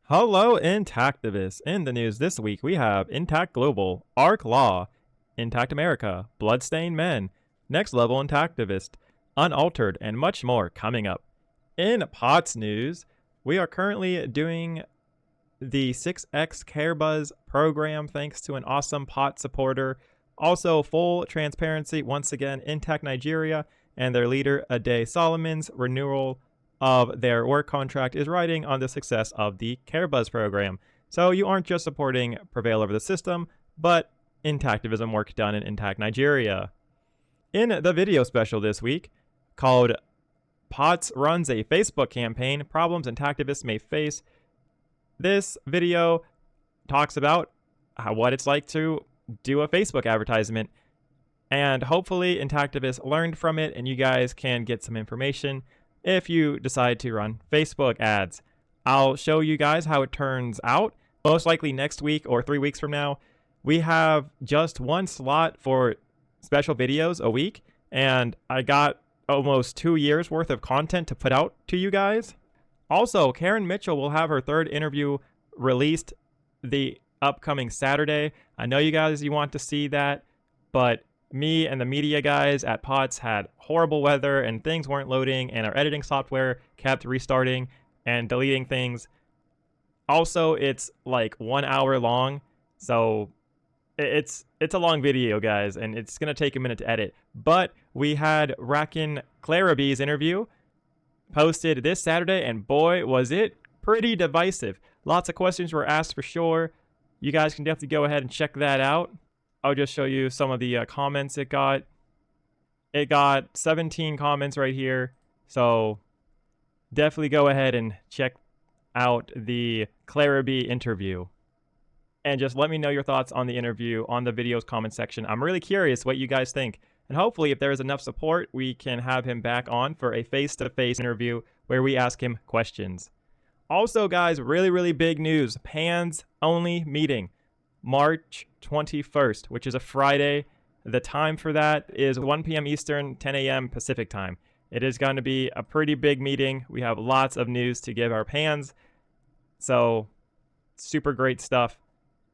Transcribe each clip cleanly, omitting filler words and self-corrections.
Hello, Intactivists. In the news this week, we have Intact Global, Arc Law, Intact America, Bloodstained Men, Next Level Intactivist, Unaltered, and much more coming up. In POTS news, we are currently doing the 6X CareBuzz program thanks to an awesome POT supporter. Also, full transparency, once again, Intact Nigeria and their leader, Ade Solomon's renewal of their work contract is riding on the success of the CareBuzz program. So you aren't just supporting Prevail over the system, but Intactivism work done in Intact Nigeria. In the video special this week, called POTS Runs a Facebook Campaign, Problems Intactivists May Face, this video talks about what it's like to do a Facebook advertisement, and hopefully Intactivists learned from it and you guys can get some information if you decide to run Facebook ads. I'll show you guys how it turns out. Most likely next week or 3 weeks from now. We have just one slot for special videos a week, and I got almost 2 years worth of content to put out to you guys. Also, Karen Mitchell will have her third interview released the upcoming Saturday. I know you want to see that, but me and the media guys at POTS had horrible weather and things weren't loading, and our editing software kept restarting and deleting things. Also, it's like 1 hour long, so it's a long video, guys, and it's gonna take a minute to edit. But we had Rakin Claraby's interview posted this Saturday, and boy, was it pretty divisive. Lots of questions were asked for sure. You guys can definitely go ahead and check that out. I'll just show you some of the comments it got. It got 17 comments right here, so definitely go ahead and check out the Claraby interview. And just let me know your thoughts on the interview on the video's comment section. I'm really curious what you guys think. And hopefully, if there is enough support, we can have him back on for a face-to-face interview where we ask him questions. Also, guys, really big news. PANS only meeting. March 21st, which is a Friday. The time for that is 1 p.m. Eastern, 10 a.m. Pacific time. It is going to be a pretty big meeting. We have lots of news to give our PANS. So, super great stuff.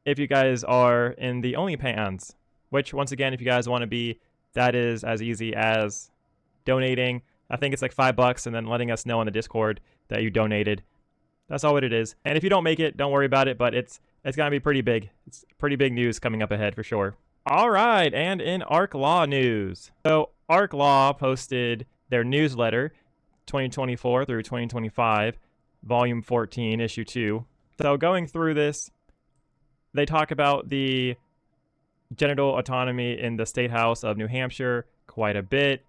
If you guys are in the only PANS, which once again, if you guys want to be, that is as easy as donating. I think it's like $5 and then letting us know on the Discord that you donated. That's all what it is. And if you don't make it, don't worry about it, but it's going to be pretty big. It's pretty big news coming up ahead for sure. All right, and in Arc Law news. So Arc Law posted their newsletter 2024 through 2025, volume 14, issue 2. So going through this, they talk about the genital autonomy in the State House of New Hampshire quite a bit.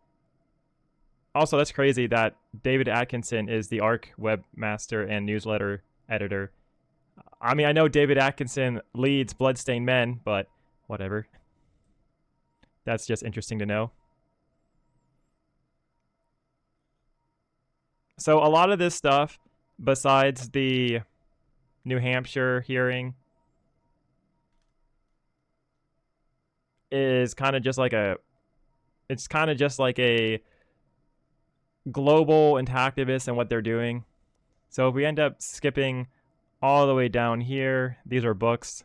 Also, that's crazy that David Atkinson is the ARC webmaster and newsletter editor. I mean, I know David Atkinson leads Bloodstained Men, but whatever. That's just interesting to know. So a lot of this stuff, besides the New Hampshire hearing, is kind of just like a global Intactivist and what they're doing. So if we end up skipping all the way down here, these are books.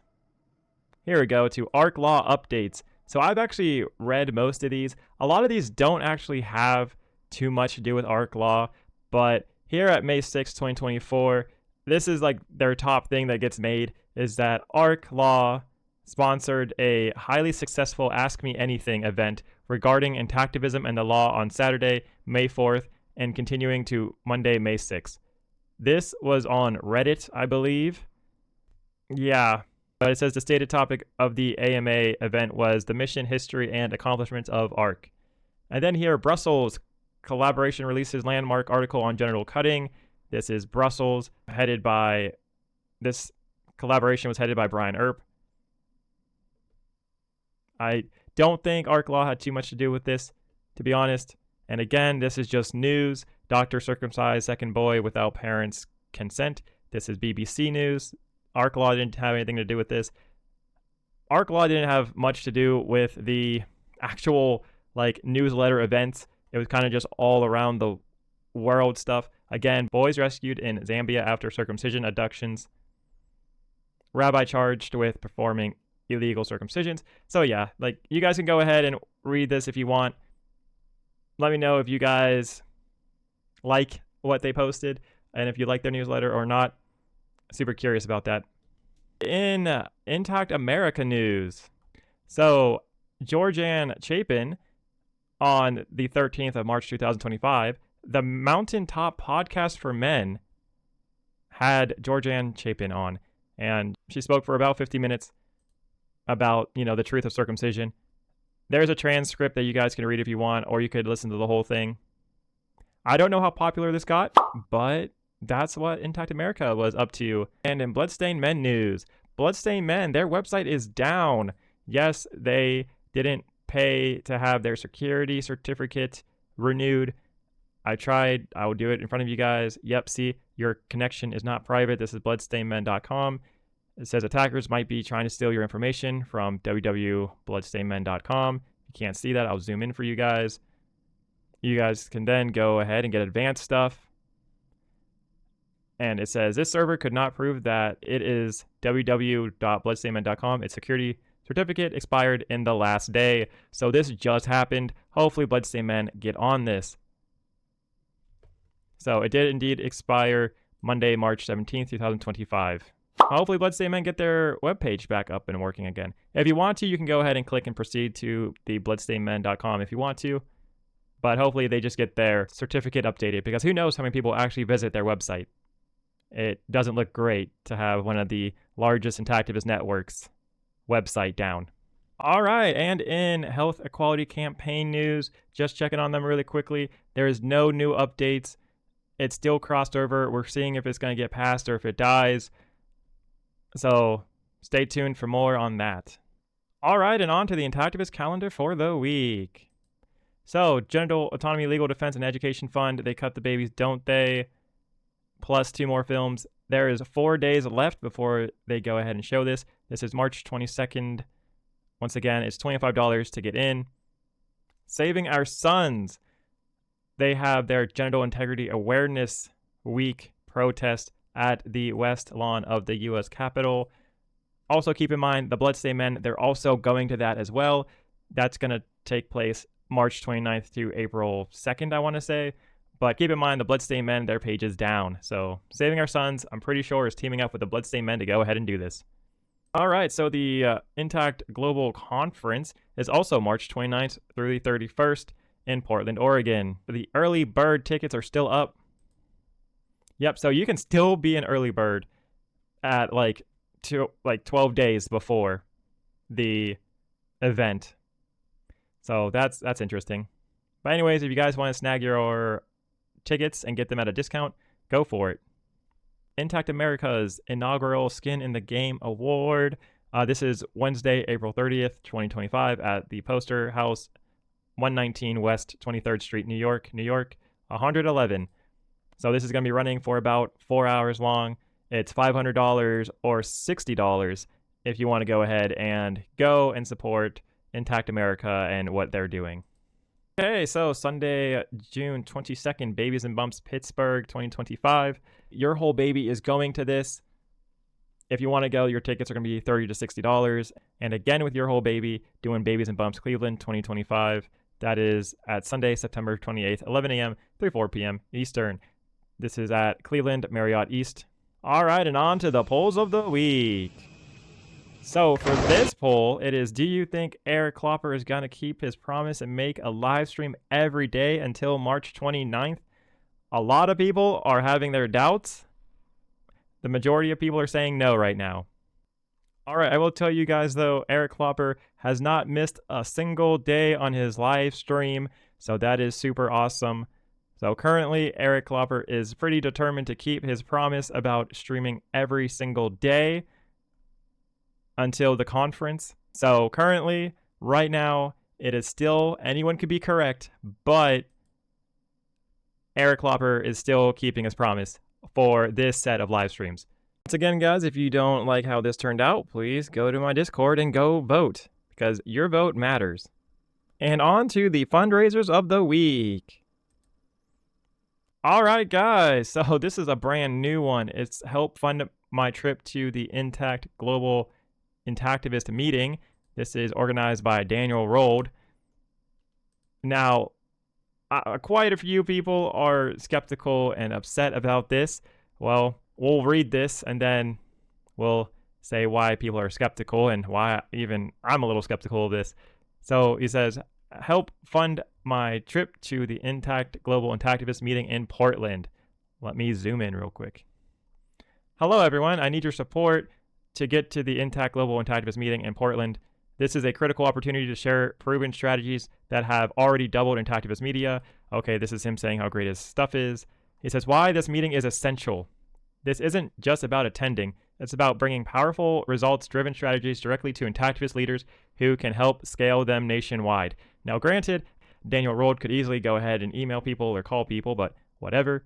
Here we go to Arc Law updates. So I've actually read most of these. A lot of these don't actually have too much to do with Arc Law, but here at May 6, 2024, this is like their top thing that gets made, is that Arc Law sponsored a highly successful Ask Me Anything event regarding Intactivism and the law on Saturday, May 4th, and continuing to Monday, May 6th. This was on Reddit, I believe. Yeah, but it says the stated topic of the AMA event was the mission, history, and accomplishments of ARC. And then here, Brussels collaboration releases landmark article on genital cutting. This is Brussels, this collaboration was headed by Brian Earp. I don't think Arc Law had too much to do with this, to be honest. And again, this is just news. Doctor circumcised second boy without parents' consent. This is BBC News. Arc Law didn't have anything to do with this. Arc Law didn't have much to do with the actual newsletter events. It was kind of just all around the world stuff. Again, boys rescued in Zambia after circumcision abductions. rabbi charged with performing illegal circumcisions. So yeah, like, you guys can go ahead and read this if you want. Let me know if you guys like what they posted and if you like their newsletter or not. Super curious about that. In Intact America news, so Georgianne Chapin on the 13th of March 2025, the Mountaintop Podcast for Men had Georgianne Chapin on, and she spoke for about 50 minutes about, the truth of circumcision. There's a transcript that you guys can read if you want, or you could listen to the whole thing. I don't know how popular this got, but that's what Intact America was up to. And in Bloodstained Men news, Bloodstained Men, their website is down. Yes, they didn't pay to have their security certificate renewed. I tried. I will do it in front of you guys. Yep, see, your connection is not private. This is bloodstainedmen.com. It says attackers might be trying to steal your information from www.bloodstainedmen.com. You can't see that. I'll zoom in for you guys. You guys can then go ahead and get advanced stuff. And it says this server could not prove that it is www.bloodstainedmen.com. Its security certificate expired in the last day. So this just happened. Hopefully Bloodstained Men get on this. So it did indeed expire Monday, March 17th, 2025. Hopefully Bloodstained Men get their webpage back up and working again. If you want to, you can go ahead and click and proceed to the bloodstainedmen.com if you want to. But hopefully they just get their certificate updated, because who knows how many people actually visit their website. It doesn't look great to have one of the largest Intactivist networks website down. All right, and in Health Equality Campaign news, just checking on them really quickly, there is no new updates. It's still crossed over. We're seeing if it's going to get passed or if it dies. So stay tuned for more on that. All right, and on to the Intactivist calendar for the week. So, Genital Autonomy Legal Defense and Education Fund, they cut the babies, don't they? Plus 2 more films. There is 4 days left before they go ahead and show this. This is March 22nd. Once again, it's $25 to get in. Saving Our Sons. They have their Genital Integrity Awareness Week protest at the West Lawn of the U.S. Capitol. Also keep in mind, the Bloodstained Men, they're also going to that as well. That's going to take place March 29th to April 2nd, I want to say. But keep in mind, the Bloodstained Men, their page is down. So Saving Our Sons, I'm pretty sure, is teaming up with the Bloodstained Men to go ahead and do this. All right, so the Intact Global Conference is also March 29th through the 31st in Portland, Oregon. The early bird tickets are still up. Yep, so you can still be an early bird at like 12 days before the event. So that's interesting. But anyways, if you guys want to snag your tickets and get them at a discount, go for it. Intact America's inaugural Skin in the Game Award. This is Wednesday, April 30th, 2025 at the Poster House, 119 West 23rd Street, New York, 111. So this is going to be running for about 4 hours long. It's $500 or $60 if you want to go ahead and go and support Intact America and what they're doing. Okay, so Sunday, June 22nd, Babies and Bumps, Pittsburgh, 2025. Your whole baby is going to this. If you want to go, your tickets are going to be $30 to $60. And again, with Your Whole Baby, doing Babies and Bumps, Cleveland, 2025. That is at Sunday, September 28th, 11 a.m. through 4 p.m. Eastern. This is at Cleveland Marriott East. All right, and on to the polls of the week. So for this poll, it is, do you think Eric Klopper is going to keep his promise and make a live stream every day until March 29th? A lot of people are having their doubts. The majority of people are saying no right now. All right, I will tell you guys, though, Eric Klopper has not missed a single day on his live stream, so that is super awesome. So currently, Eric Klopper is pretty determined to keep his promise about streaming every single day until the conference. So currently, right now, it is still, anyone could be correct, but Eric Klopper is still keeping his promise for this set of live streams. Once again, guys, if you don't like how this turned out, please go to my Discord and go vote, because your vote matters. And on to the fundraisers of the week. All right, guys, so this is a brand new one. It's help fund my trip to the Intact Global Intactivist meeting. This is organized by Daniel Rold. Now, quite a few people are skeptical and upset about this. Well, we'll read this and then we'll say why people are skeptical and why even I'm a little skeptical of this. So he says, help fund my trip to the Intact Global Intactivist meeting in Portland. Let me zoom in real quick. Hello, everyone. I need your support to get to the Intact Global Intactivist meeting in Portland. This is a critical opportunity to share proven strategies that have already doubled Intactivist media. Okay, this is him saying how great his stuff is. He says why this meeting is essential. This isn't just about attending. It's about bringing powerful, results-driven strategies directly to Intactivist leaders who can help scale them nationwide. Now, granted, Daniel Rold could easily go ahead and email people or call people, but whatever.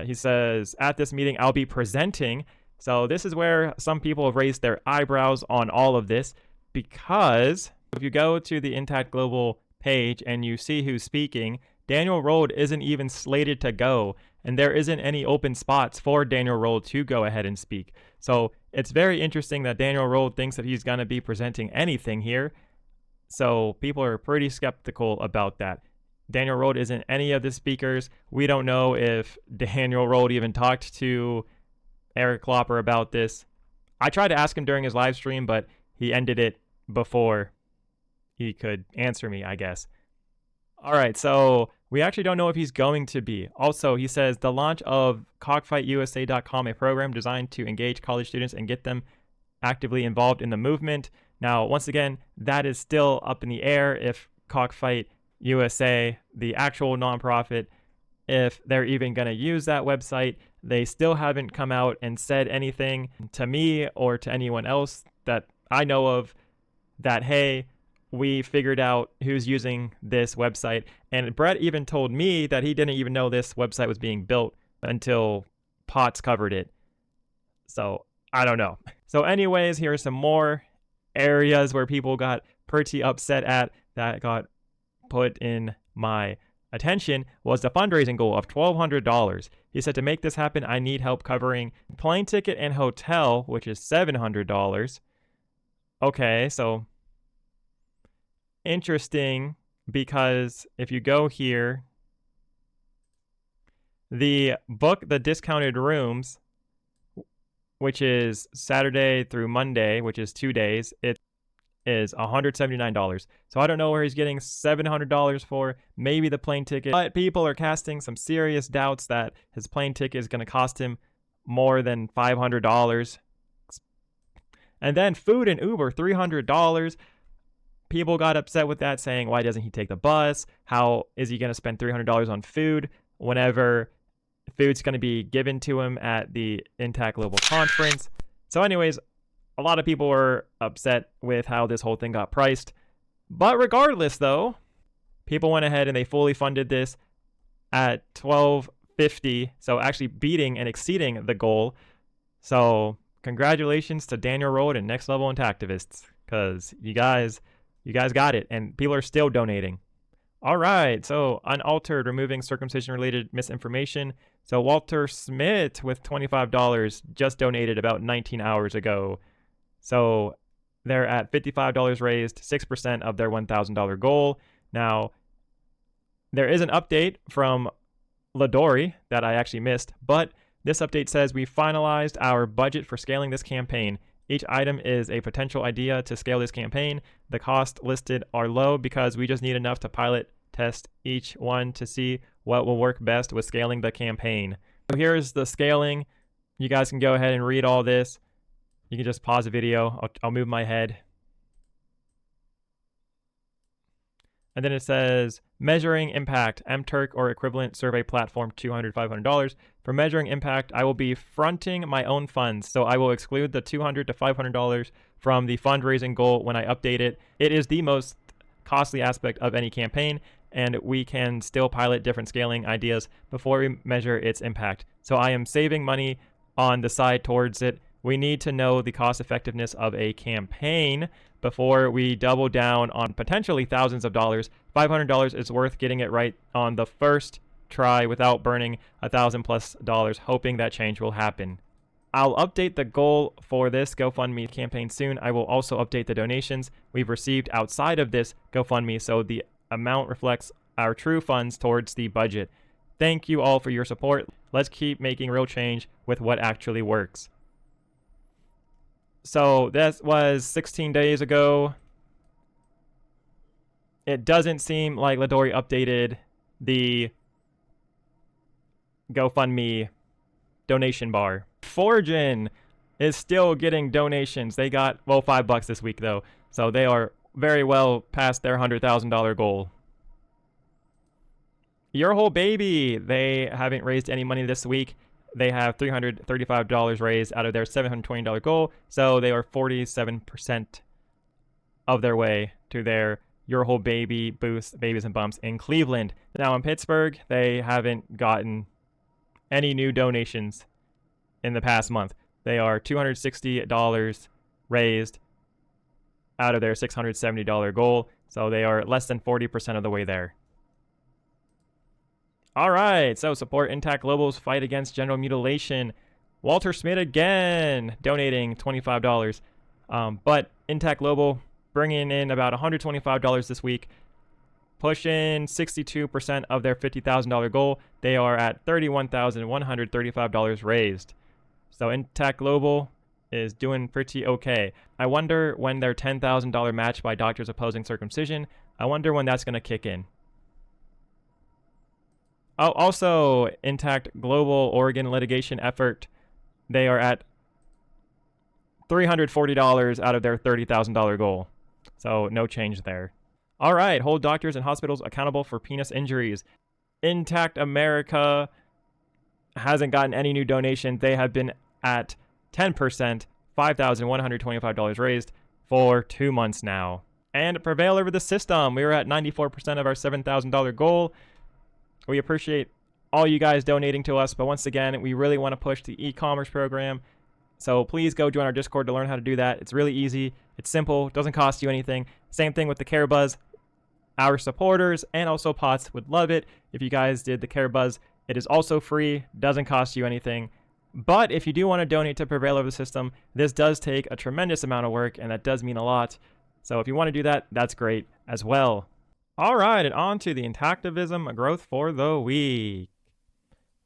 He says, at this meeting, I'll be presenting. So this is where some people have raised their eyebrows on all of this, because if you go to the Intact Global page and you see who's speaking, Daniel Rold isn't even slated to go, and there isn't any open spots for Daniel Rold to go ahead and speak. So it's very interesting that Daniel Rold thinks that he's going to be presenting anything here. So people are pretty skeptical about that. Daniel Rold isn't any of the speakers. We don't know if Daniel Rold even talked to Eric Klopper about this. I tried to ask him during his live stream, but he ended it before he could answer me, I guess. All right, so we actually don't know if he's going to be. Also, he says the launch of cockfightUSA.com, a program designed to engage college students and get them actively involved in the movement. Now, once again, that is still up in the air if Cockfight USA, the actual nonprofit, if they're even going to use that website. They still haven't come out and said anything to me or to anyone else that I know of that, hey, we figured out who's using this website. And Brett even told me that he didn't even know this website was being built until Potts covered it. So I don't know. So anyways, here are some more areas where people got pretty upset at that got put in my attention was the fundraising goal of $1,200. He said, to make this happen, I need help covering plane ticket and hotel, which is $700. Okay, so interesting, because if you go here, the book the discounted rooms, which is Saturday through Monday, which is 2 days, it is $179. So I don't know where he's getting $700 for. Maybe the plane ticket, but people are casting some serious doubts that his plane ticket is going to cost him more than $500. And then food and Uber, $300. People got upset with that, saying, why doesn't he take the bus? How is he going to spend $300 on food whenever food's going to be given to him at the Intact Global Conference? So anyways, a lot of people were upset with how this whole thing got priced. But regardless, though, people went ahead and they fully funded this at $1,250. So actually beating and exceeding the goal. So congratulations to Daniel Rold and Next Level Intactivists, because you guys got it, and people are still donating. All right, so Unaltered, removing circumcision-related misinformation. So Walter Smith with $25 just donated about 19 hours ago. So they're at $55 raised, 6% of their $1,000 goal. Now, there is an update from Ladori that I actually missed, but this update says we finalized our budget for scaling this campaign. Each item is a potential idea to scale this campaign. The costs listed are low because we just need enough to pilot test each one to see what will work best with scaling the campaign. So here's the scaling. You guys can go ahead and read all this. You can just pause the video. I'll move my head. And then it says, measuring impact, MTurk or equivalent survey platform, $200, $500. For measuring impact, I will be fronting my own funds, so I will exclude the $200 to $500 from the fundraising goal when I update it. It is the most costly aspect of any campaign, and we can still pilot different scaling ideas before we measure its impact. So I am saving money on the side towards it. We need to know the cost effectiveness of a campaign before we double down on potentially thousands of dollars. $500 is worth getting it right on the first try without burning $1,000+ hoping that change will happen. I'll update the goal for this GoFundMe campaign soon. I will also update the donations we've received outside of this GoFundMe, so the amount reflects our true funds towards the budget. Thank you all for your support. Let's keep making real change with what actually works. So that was 16 days ago. It doesn't seem like Ladori updated the GoFundMe donation bar. Forgin is still getting donations. They got, well, $5 this week though. So they are very well past their $100,000 goal. Your Whole Baby, they haven't raised any money this week. They have $335 raised out of their $720 goal. So they are 47% of their way to their Your Whole Baby boost, Babies and Bumps in Cleveland. Now in Pittsburgh, they haven't gotten any new donations in the past month. They are $260 raised out of their $670 goal. So they are less than 40% of the way there. All right, so support Intact Global's fight against genital mutilation. Walter Smith again donating $25. But Intact Global bringing in about $125 this week, pushing 62% of their $50,000 goal. They are at $31,135 raised. So Intact Global is doing pretty okay. I wonder when their $10,000 match by doctors opposing circumcision, I wonder when that's going to kick in. Oh, also, Intact Global Oregon litigation effort, they are at $340 out of their $30,000 goal. So no change there. All right, hold doctors and hospitals accountable for penis injuries. Intact America hasn't gotten any new donation. They have been at 10%, $5,125 raised for 2 months now. And Prevail over the system. We were at 94% of our $7,000 goal. We appreciate all you guys donating to us, but once again, we really want to push the e-commerce program. So please go join our Discord to learn how to do that. It's really easy. It's simple. It doesn't cost you anything. Same thing with the Care Buzz. Our supporters and also POTS would love it if you guys did the Care Buzz. It is also free. Doesn't cost you anything. But if you do want to donate to Prevail over the system, this does take a tremendous amount of work, and that does mean a lot. So if you want to do that, that's great as well. All right, and on to the Intactivism growth for the week.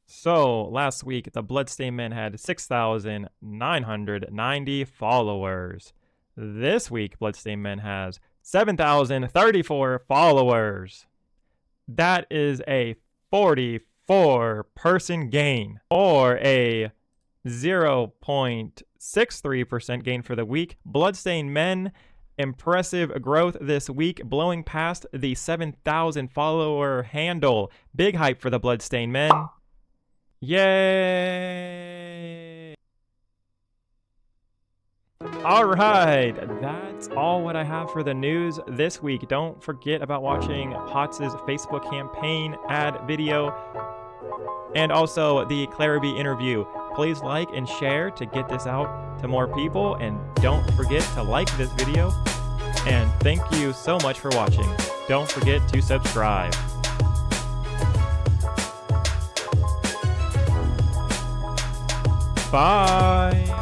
So last week, the Bloodstained Men had 6,990 followers. This week, Bloodstained Men has 7,034 followers. That is a 44-person gain, or a 0.63% gain for the week. Bloodstained Men, impressive growth this week, blowing past the 7,000 follower handle. Big hype for the Bloodstained Men. Yay! All right, that's all what I have for the news this week. Don't forget about watching POTS' Facebook campaign ad video and also the Clarabee interview. Please like and share to get this out to more people, and don't forget to like this video. And thank you so much for watching. Don't forget to subscribe. Bye.